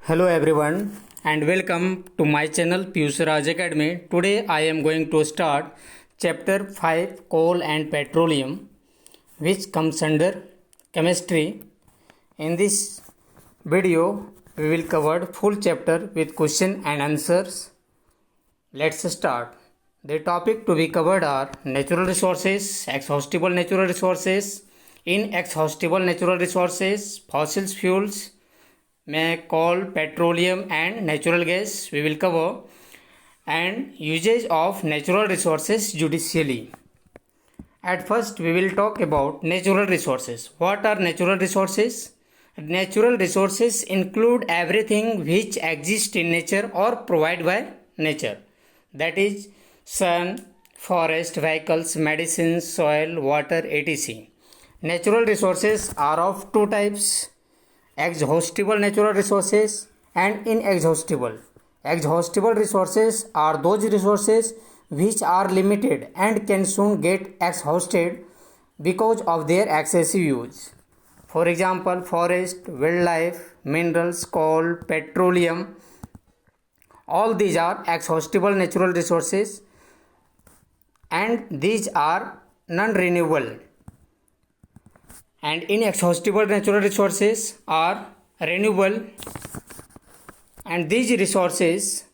Hello everyone and welcome to my channel Piyush Raj Academy. Today I am going to start chapter 5 Coal and Petroleum, which comes under chemistry. In this video we will cover full chapter with question and answers. Let's start. The topic to be covered are natural resources, exhaustible natural resources, inexhaustible natural resources, fossil fuels, में coal, petroleum and natural gas we will cover, and usage of natural resources judicially. At first we will talk about natural resources. What are natural resources? Natural resources include everything which exists in nature or provided by nature. That is sun, forest, vehicles, medicines, soil, water, etc. Natural resources are of two types: exhaustible natural resources and inexhaustible. Exhaustible resources are those resources which are limited and can soon get exhausted because of their excessive use. For example, forest, wildlife, minerals, coal, petroleum, all these are exhaustible natural resources and these are non-renewable. And inexhaustible natural resources are renewable, and these resources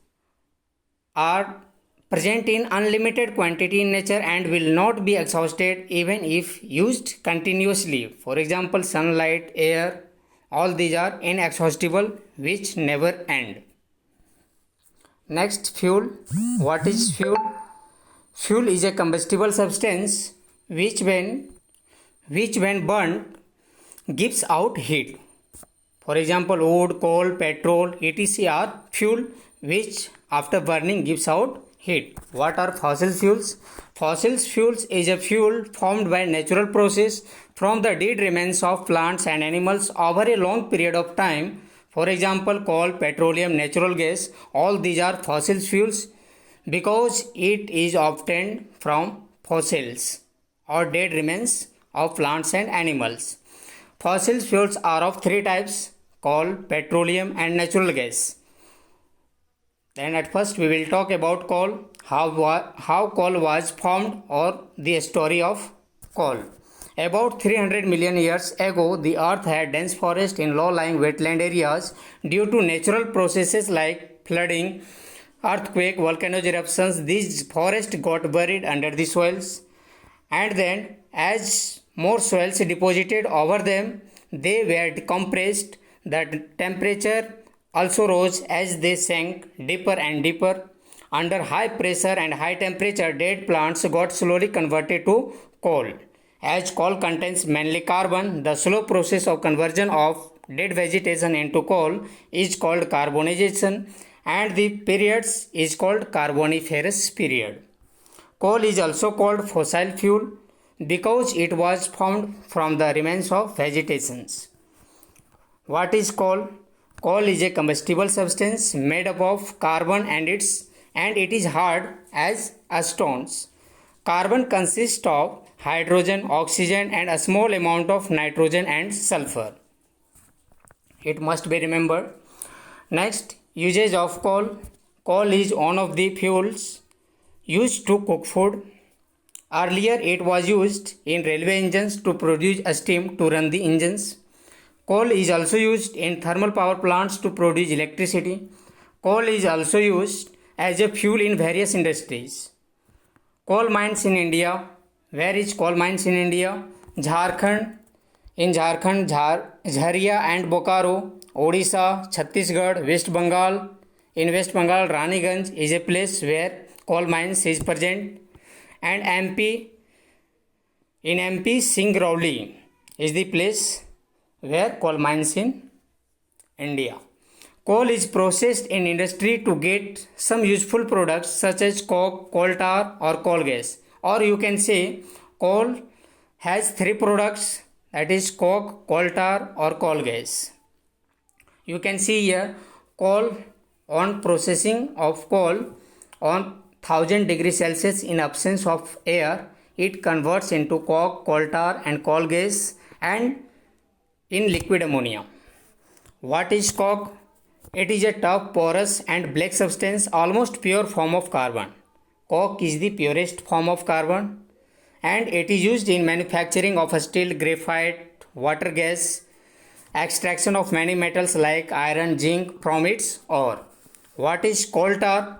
are present in unlimited quantity in nature and will not be exhausted even if used continuously. For example, sunlight, air, all these are inexhaustible which never end. Next, fuel. What is fuel? Fuel is a combustible substance which when burned gives out heat. For example, wood, coal, petrol, etc. are fuel which after burning gives out heat. What are fossil fuels? Fossil fuels is a fuel formed by natural process from the dead remains of plants and animals over a long period of time. For example, coal, petroleum, natural gas, all these are fossil fuels because it is obtained from fossils or dead remains of plants and animals. Fossil fuels are of three types: coal, petroleum and natural gas. Then at first we will talk about coal, how coal was formed or the story of coal. About 300 million years ago, the earth had dense forest in low-lying wetland areas. Due to natural processes like flooding, earthquake, volcano eruptions, these forests got buried under the soils, and then as more soils deposited over them, they were compressed. The temperature also rose as they sank deeper and deeper. Under high pressure and high temperature, dead plants got slowly converted to coal. As coal contains mainly carbon, the slow process of conversion of dead vegetation into coal is called carbonization, and the periods is called Carboniferous period. Coal is also called fossil fuel because it was formed from the remains of vegetations. What is coal? Coal is a combustible substance made up of carbon and it is hard as stones. Carbon consists of hydrogen, oxygen and a small amount of nitrogen and sulfur. It must be remembered. Next, usage of coal. Coal is one of the fuels used to cook food. Earlier it was used in railway engines to produce steam to run the engines. Coal is also used in thermal power plants to produce electricity. Coal is also used as a fuel in various industries. Coal mines in India. Where is coal mines in India? Jharkhand. In Jharkhand, Jharia and Bokaro. Odisha, Chhattisgarh, West Bengal. In West Bengal, Raniganj is a place where coal mines is present. And MP, in MP, Singrauli is the place where coal mines in India. Coal is processed in industry to get some useful products such as coke, coal tar or coal gas. Or you can say coal has three products, that is coke, coal tar or coal gas. You can see here coal on processing of coal on 1000 degrees Celsius in absence of air, it converts into coke, coal tar and coal gas and in liquid ammonia. What is coke? It is a tough, porous, and black substance, almost pure form of carbon. Coke is the purest form of carbon, and it is used in manufacturing of steel, graphite, water gas, extraction of many metals like iron, zinc from its ore. What is coal tar?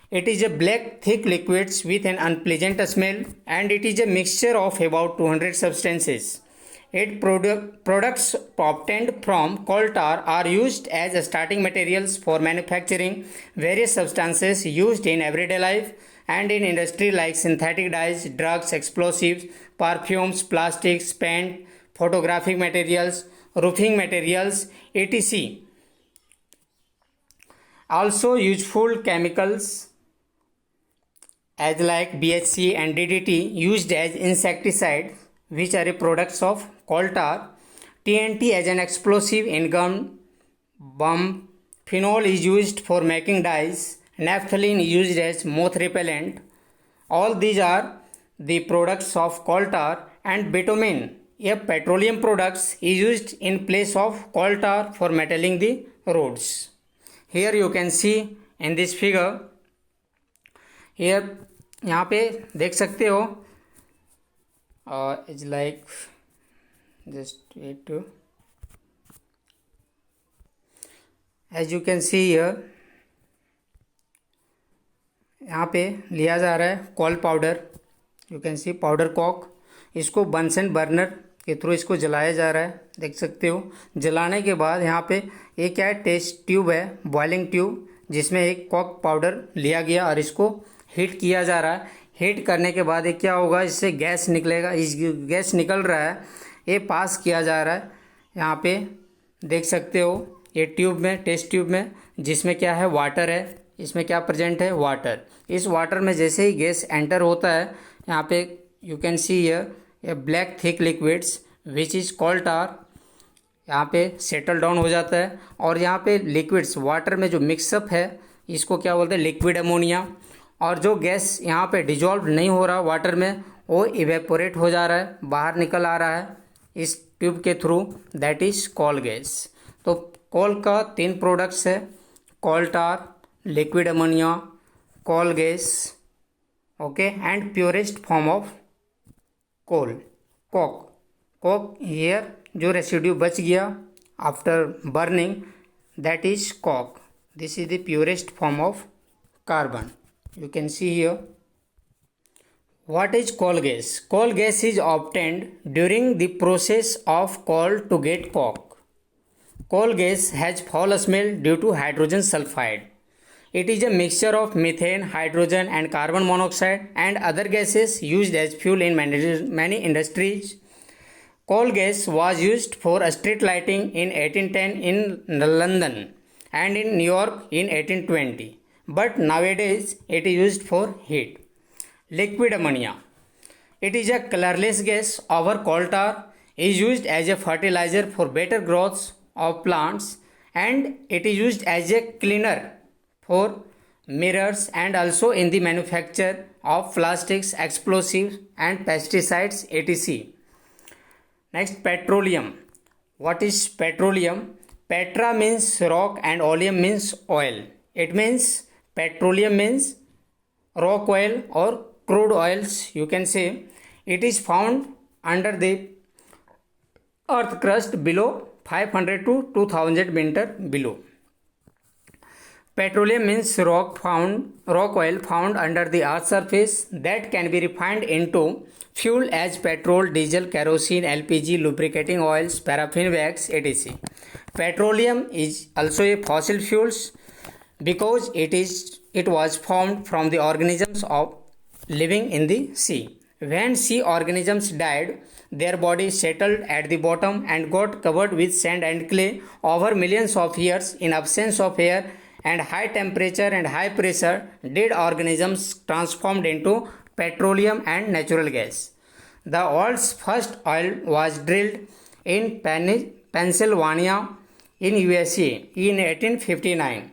It is a black, thick liquid with an unpleasant smell, and it is a mixture of about 200 substances. Its products obtained from coal tar are used as starting materials for manufacturing various substances used in everyday life and in industry like synthetic dyes, drugs, explosives, perfumes, plastics, paint, photographic materials, roofing materials, etc. Also useful chemicals as like BHC and DDT used as insecticide, which are products of coal tar. TNT as an explosive in gun, bomb. Phenol is used for making dyes. Naphthalene is used as moth repellent. All these are the products of coal tar. And bitumen, a petroleum products, is used in place of coal tar for metalling the roads. Here you can see in this figure, here यहाँ पे देख सकते हो, it's like just wait to, as you can see here, यहाँ पे लिया जा रहा है coal powder, you can see powder coke. इसको बंसन बर्नर के थ्रू इसको जलाया जा रहा है, देख सकते हो. जलाने के बाद यहाँ पे एक क्या है, टेस्ट ट्यूब है, बॉइलिंग ट्यूब, जिसमें एक कॉक पाउडर लिया गया और इसको हीट किया जा रहा है. हीट करने के बाद ये क्या होगा, इससे गैस निकलेगा. इस गैस निकल रहा है, ये पास किया जा रहा है. यहाँ पे देख सकते हो ये ट्यूब में, टेस्ट ट्यूब में, जिसमें क्या है, वाटर है. इसमें क्या प्रेजेंट है, वाटर. इस वाटर में जैसे ही गैस एंटर होता है, यहाँ पे you can see here a black thick liquids which is coal tar, यहाँ पे सेटल डाउन हो जाता है. और यहाँ पे लिक्विड्स वाटर में जो मिक्सअप है, इसको क्या बोलते हैं, लिक्विड अमोनिया. और जो गैस यहाँ पे डिजॉल्व नहीं हो रहा वाटर में, वो इवेपोरेट हो जा रहा है, बाहर निकल आ रहा है इस ट्यूब के थ्रू, दैट इज कोल गैस. तो कोल का 3 प्रोडक्ट्स है, coal tar, liquid ammonia, coal gas, okay. And purest form of coal, coke. Coke here जो रेसिड्यू बच गया after burning, that is coke. This is the purest form of carbon. You can see here. What is coal gas? Coal gas is obtained during the process of coal to get coke. Coal gas has foul smell due to hydrogen sulfide. It is a mixture of methane, hydrogen and carbon monoxide and other gases used as fuel in many industries. Coal gas was used for street lighting in 1810 in London and in New York in 1820. But nowadays it is used for heat. Liquid ammonia. It is a colorless gas over coal tar, is used as a fertilizer for better growth of plants, and it is used as a cleaner for mirrors and also in the manufacture of plastics, explosives and pesticides etc. Next, petroleum. What is petroleum? Petra means rock and oleum means oil. It means petroleum means rock oil or crude oils, you can say. It is found under the earth crust below 500 to 2000 meter below. Petroleum means rock oil found under the earth's surface that can be refined into fuel as petrol, diesel, kerosene, LPG, lubricating oils, paraffin wax etc. Petroleum is also a fossil fuels because it was formed from the organisms of living in the sea. When sea organisms died, their bodies settled at the bottom and got covered with sand and clay over millions of years. In absence of air and high temperature and high pressure, dead organisms transformed into petroleum and natural gas. The world's first oil was drilled in Pennsylvania in USA in 1859.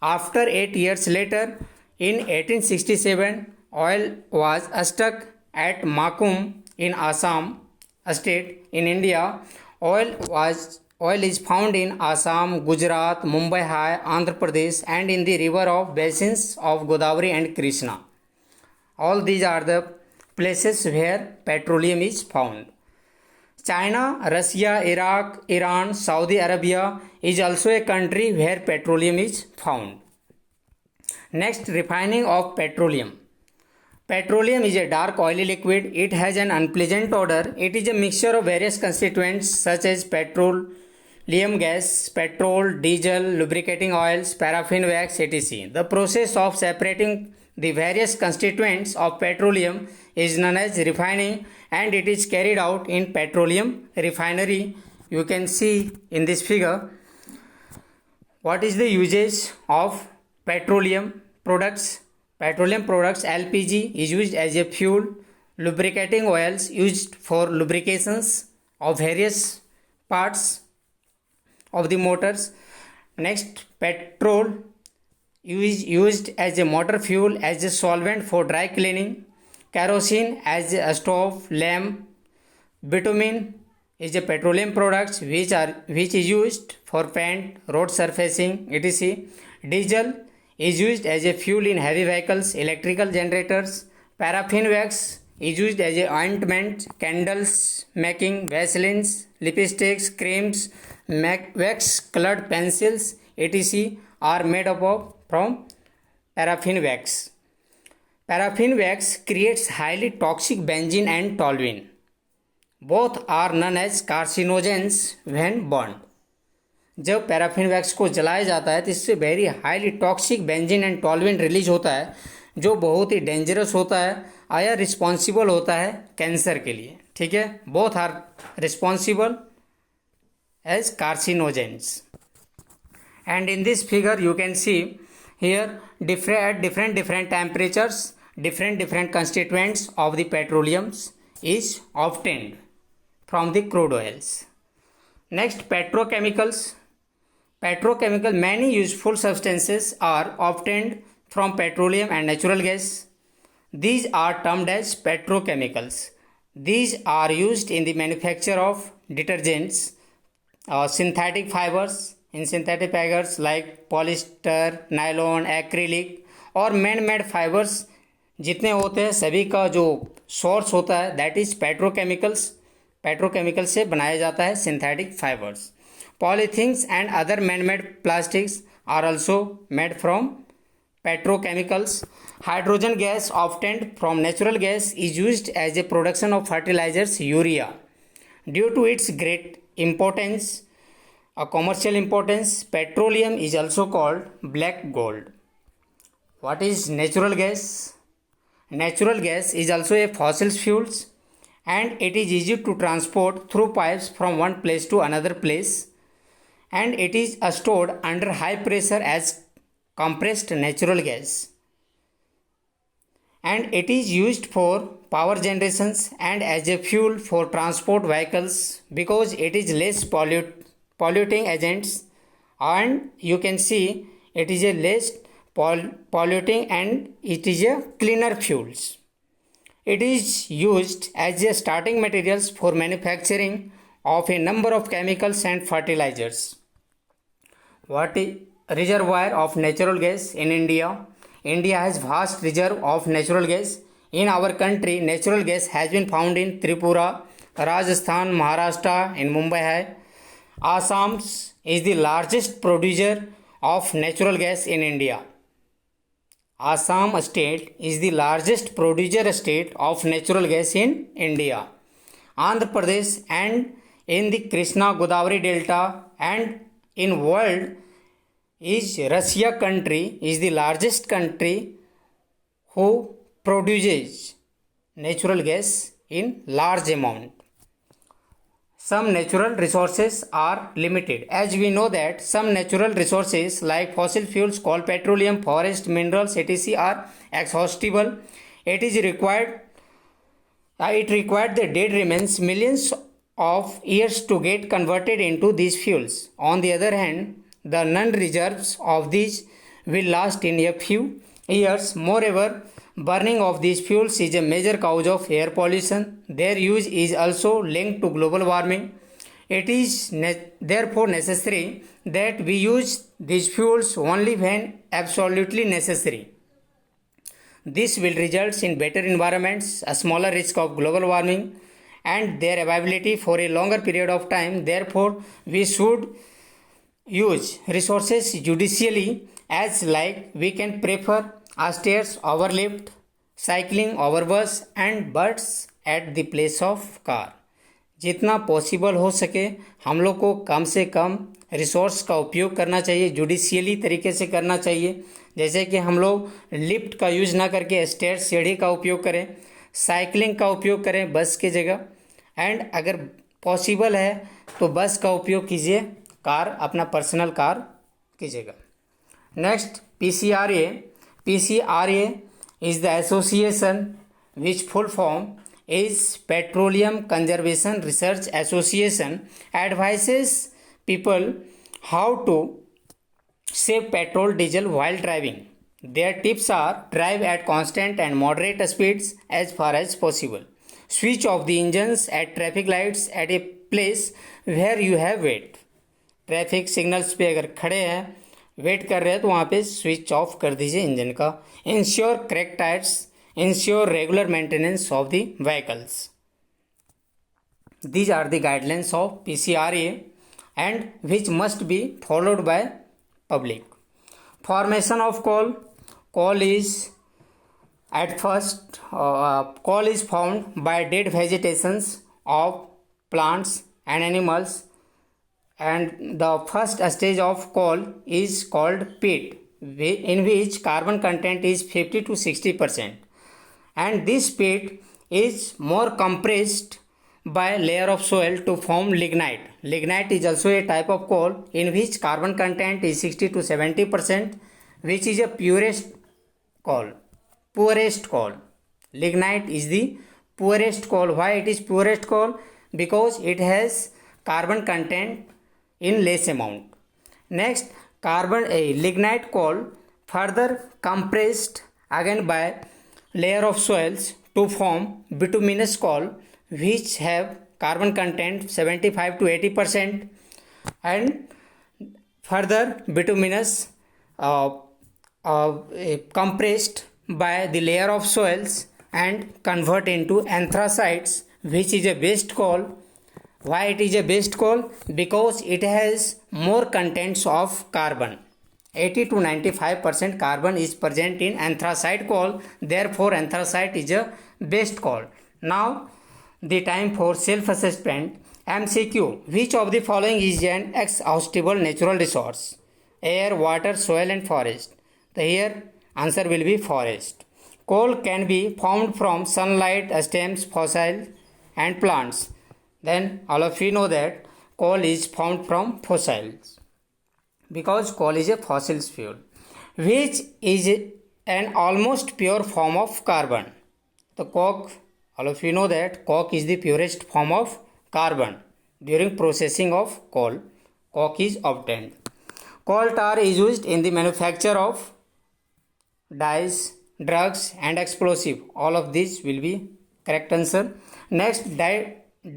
After 8 years later, in 1867, oil was struck at Makum in Assam state in India. Oil was Oil is found in Assam, Gujarat, Mumbai High, Andhra Pradesh, and in the river of basins of Godavari and Krishna. All these are the places where petroleum is found. China, Russia, Iraq, Iran, Saudi Arabia is also a country where petroleum is found. Next, refining of petroleum. Petroleum is a dark oily liquid. It has an unpleasant odor. It is a mixture of various constituents such as petroleum gas, petrol, diesel, lubricating oils, paraffin wax, etc. The process of separating the various constituents of petroleum is known as refining, and it is carried out in petroleum refinery. You can see in this figure what is the usage of petroleum products. Petroleum products, LPG is used as a fuel. Lubricating oils used for lubrications of various parts of the motors. Next, petrol is used as a motor fuel, as a solvent for dry cleaning. Kerosene as a stove lamp. Bitumen is a petroleum products which is used for paint, road surfacing, etc. Diesel is used as a fuel in heavy vehicles, electrical generators. Paraffin wax is used as a ointment, candles making, vaselines, lipsticks, creams, wax colored pencils, etc. are made up of from paraffin wax. Paraffin wax creates highly toxic benzene and toluene. Both are known as carcinogens when burned. जब paraffin wax को जलाया जाता है तो इससे very highly toxic benzene and toluene release होता है, जो बहुत ही डेंजरस होता है या रिस्पॉन्सिबल होता है कैंसर के लिए. ठीक है, both are responsible as carcinogens. And in this figure you can see here different temperatures, different constituents of the petroleums is obtained from the crude oils. Next, petrochemicals. Many useful substances are obtained from petroleum and natural gas. These are termed as petrochemicals. These are used in the manufacture of detergents, synthetic fibers, in synthetic fibers like polyester, nylon, acrylic और man-made fibers जितने होते हैं सभी का जो source होता है that is petrochemicals. Petrochemical से बनाया जाता है synthetic fibres. Polythenes and other man made plastics are also made from petrochemicals. Hydrogen gas obtained from natural gas is used as a production of fertilizers urea. Due to its great importance, a commercial importance, petroleum is also called black gold. What is natural gas? Natural gas is also a fossil fuel and it is easy to transport through pipes from one place to another place, and it is stored under high pressure as compressed natural gas, and it is used for power generations and as a fuel for transport vehicles because it is less polluting agents, and you can see it is a less polluting and it is a cleaner fuels. It is used as a starting materials for manufacturing of a number of chemicals and fertilizers. What is reservoir of natural gas in India? India has vast reserve of natural gas. In our country, natural gas has been found in Tripura, Rajasthan, Maharashtra, in Mumbai. Assam is the largest producer of natural gas in India. Assam state is the largest producer state of natural gas in India. Andhra Pradesh and in the Krishna Godavari Delta and in world is Russia country is the largest country who produces natural gas in large amount. Some natural resources are limited. As we know that some natural resources like fossil fuels, coal, petroleum, forest, minerals, etc. are exhaustible. It required the dead remains millions of years to get converted into these fuels. On the other hand, the non-reserves of these will last in a few years. Moreover, burning of these fuels is a major cause of air pollution. Their use is also linked to global warming. It is therefore necessary that we use these fuels only when absolutely necessary. This will result in better environments, a smaller risk of global warming, and their availability for a longer period of time. Therefore, we should use resources judiciously, as like we can prefer stairs over lift, cycling over bus and bus at the place of car. जितना possible हो सके हम लोग को कम से कम resource का उपयोग करना चाहिए, जुडिशियली तरीके से करना चाहिए। जैसे कि हम लोग लिफ्ट का यूज़ ना करके स्टेयर सीढ़ी का उपयोग करें, साइकिलिंग का उपयोग करें बस की जगह, एंड अगर पॉसिबल है तो बस का उपयोग कीजिए, कार अपना पर्सनल कार कीजिएगा। Next PCRA. PCRA is the association which full form is Petroleum Conservation Research Association, advises people how to save petrol diesel while driving. Their tips are: drive at constant and moderate speeds as far as possible. Switch off the engines at traffic lights at a place where you have wait. Traffic signals पे अगर खड़े हैं, wait कर रहे हैं, तो वहाँ पे स्विच ऑफ कर दीजिए इंजन का। Ensure correct tyres, ensure regular maintenance of the vehicles. These are the guidelines of PCRA and which must be followed by public. Formation of coal. Coal is at first coal is formed by dead vegetations of plants and animals, and the first stage of coal is called pit, in which carbon content is 50 to 60%, and this pit is more compressed by layer of soil to form lignite. Lignite is also a type of coal in which carbon content is 60 to 70%, which is a purest coal. Lignite is the poorest coal. Why it is poorest coal? Because it has carbon content in less amount. Next, lignite coal further compressed again by layer of soils to form bituminous coal, which have carbon content 75 to 80%, and further bituminous compressed by the layer of soils and convert into anthracites, which is a best coal. Why it is a best coal? Because it has more contents of carbon. 80 to 95% carbon is present in anthracite coal. Therefore, anthracite is a best coal. Now, the time for self-assessment. MCQ. Which of the following is an exhaustible natural resource? Air, water, soil and forest. The here answer will be forest. Coal can be formed from sunlight, stems, fossil and plants. Then all of you know that coal is formed from fossils, because coal is a fossil fuel, which is an almost pure form of carbon. The coke, all of you know that coke is the purest form of carbon. During processing of coal, coke is obtained. Coal tar is used in the manufacture of dyes, drugs and explosive. All of these will be correct answer. Next,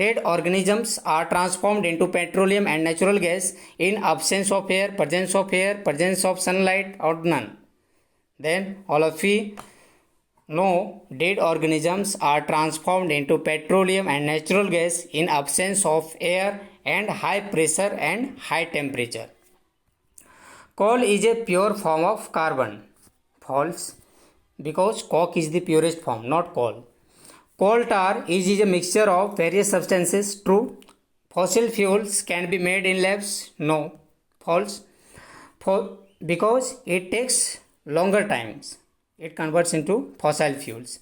dead organisms are transformed into petroleum and natural gas in absence of air, presence of sunlight or none. Then all of you know dead organisms are transformed into petroleum and natural gas in absence of air and high pressure and high temperature. Coal is a pure form of carbon. False, because coke is the purest form, not coal. Coal tar is a mixture of various substances. True. Fossil fuels can be made in labs. No. False. Because it takes longer times. It converts into fossil fuels.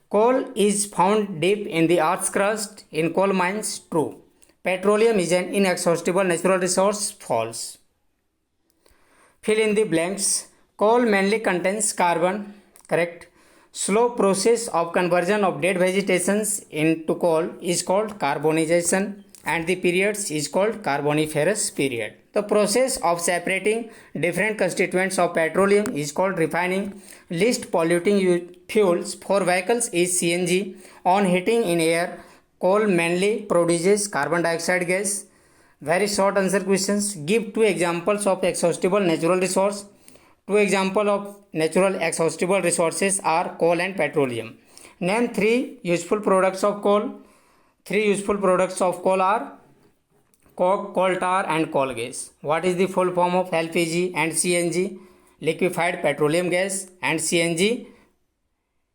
Coal is found deep in the earth's crust in coal mines. True. Petroleum is an inexhaustible natural resource. False. Fill in the blanks. Coal mainly contains carbon. Correct. Slow process of conversion of dead vegetations into coal is called carbonization, and the periods is called Carboniferous period. The process of separating different constituents of petroleum is called refining. Least polluting fuels for vehicles is CNG. On heating in air, coal mainly produces carbon dioxide gas. Very short answer questions. Give two examples of exhaustible natural resource. Two examples of natural exhaustible resources are coal and petroleum. Name three useful products of coal. Three useful products of coal are coke, coal tar and coal gas. What is the full form of LPG and CNG? Liquefied petroleum gas, and CNG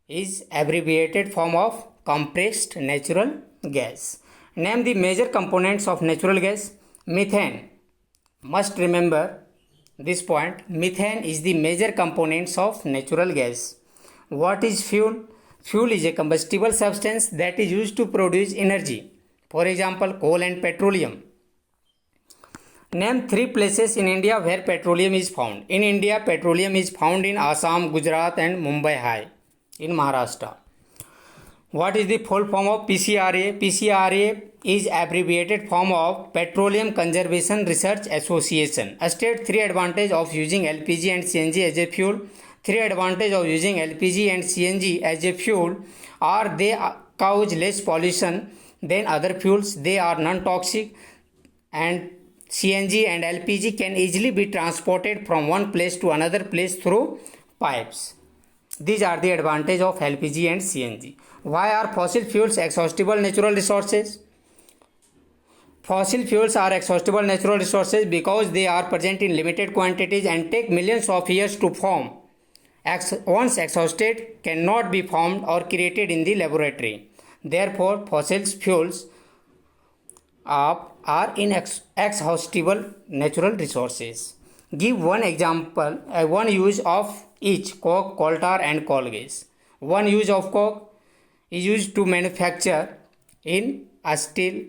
is abbreviated form of compressed natural gas. Name the major components of natural gas. Methane. Must remember this point. Methane is the major components of natural gas. What is fuel? Fuel is a combustible substance that is used to produce energy. For example, coal and petroleum. Name three places in India where petroleum is found. In India, petroleum is found in Assam, Gujarat and Mumbai High in Maharashtra. What is the full form of PCRA? PCRA is abbreviated form of Petroleum Conservation Research Association. State three advantages of using LPG and CNG as a fuel. Three advantages of using LPG and CNG as a fuel are they cause less pollution than other fuels. They are non-toxic, and CNG and LPG can easily be transported from one place to another place through pipes. These are the advantages of LPG and CNG. Why are fossil fuels exhaustible natural resources? Fossil fuels are exhaustible natural resources because they are present in limited quantities and take millions of years to form. Once exhausted, cannot be formed or created in the laboratory. Therefore, fossil fuels are inexhaustible natural resources. Give one example, one use of each: coke, coal tar and coal gas. One use of coke is used to manufacture in a steel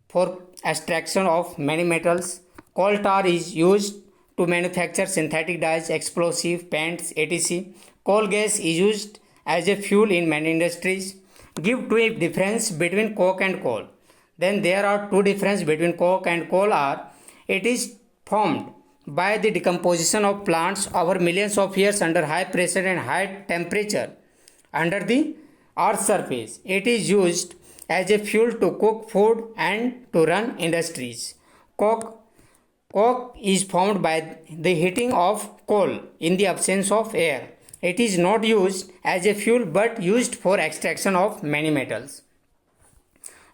for extraction of many metals. Coal tar is used to manufacture synthetic dyes, explosive, paints, etc. Coal gas is used as a fuel in many industries. Give two difference between coke and coal. Then there are two differences between coke and coal are: it is formed by the decomposition of plants over millions of years under high pressure and high temperature under the earth's surface. It is used as a fuel to cook food and to run industries. Coke is formed by the heating of coal in the absence of air. It is not used as a fuel but used for extraction of many metals.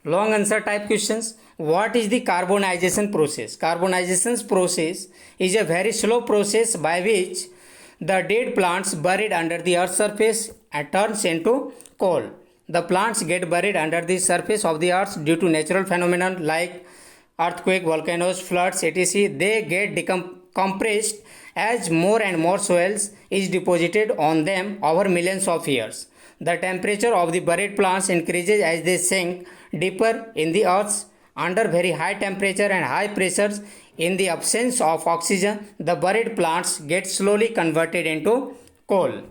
Long answer type questions. What is the carbonization process? Carbonization process is a very slow process by which the dead plants buried under the earth's surface turns into coal. The plants get buried under the surface of the earth due to natural phenomena like earthquake, volcanoes, floods, etc. They get compressed as more and more soils is deposited on them over millions of years. The temperature of the buried plants increases as they sink deeper in the earth under very high temperature and high pressures. In the absence of oxygen, the buried plants get slowly converted into coal.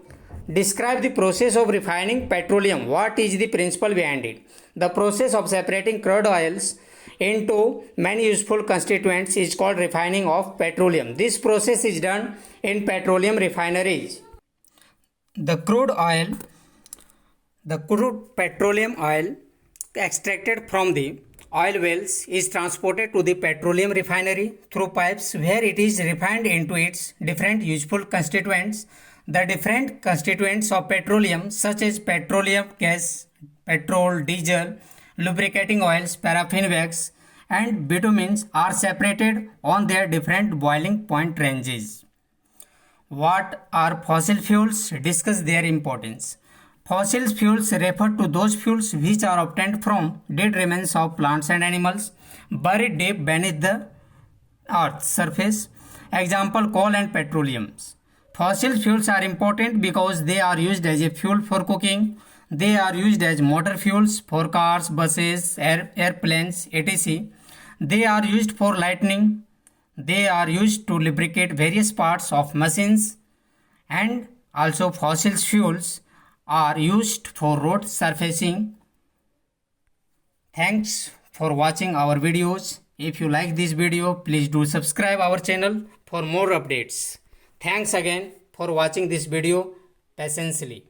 Describe the process of refining petroleum. What is the principle behind it? The process of separating crude oils into many useful constituents is called refining of petroleum. This process is done in petroleum refineries. The crude petroleum oil extracted from the oil wells is transported to the petroleum refinery through pipes where it is refined into its different useful constituents. The different constituents of petroleum such as petroleum gas, petrol, diesel, lubricating oils, paraffin wax and bitumens are separated on their different boiling point ranges. What are fossil fuels? Discuss their importance. Fossil fuels refer to those fuels which are obtained from dead remains of plants and animals buried deep beneath the earth's surface. Example: coal and petroleum. Fossil fuels are important because they are used as a fuel for cooking. They are used as motor fuels for cars, buses, airplanes, etc. They are used for lighting. They are used to lubricate various parts of machines, and also fossil fuels are used for road surfacing. Thanks for watching our videos. If you like this video, please do subscribe our channel for more updates. Thanks again for watching this video patiently.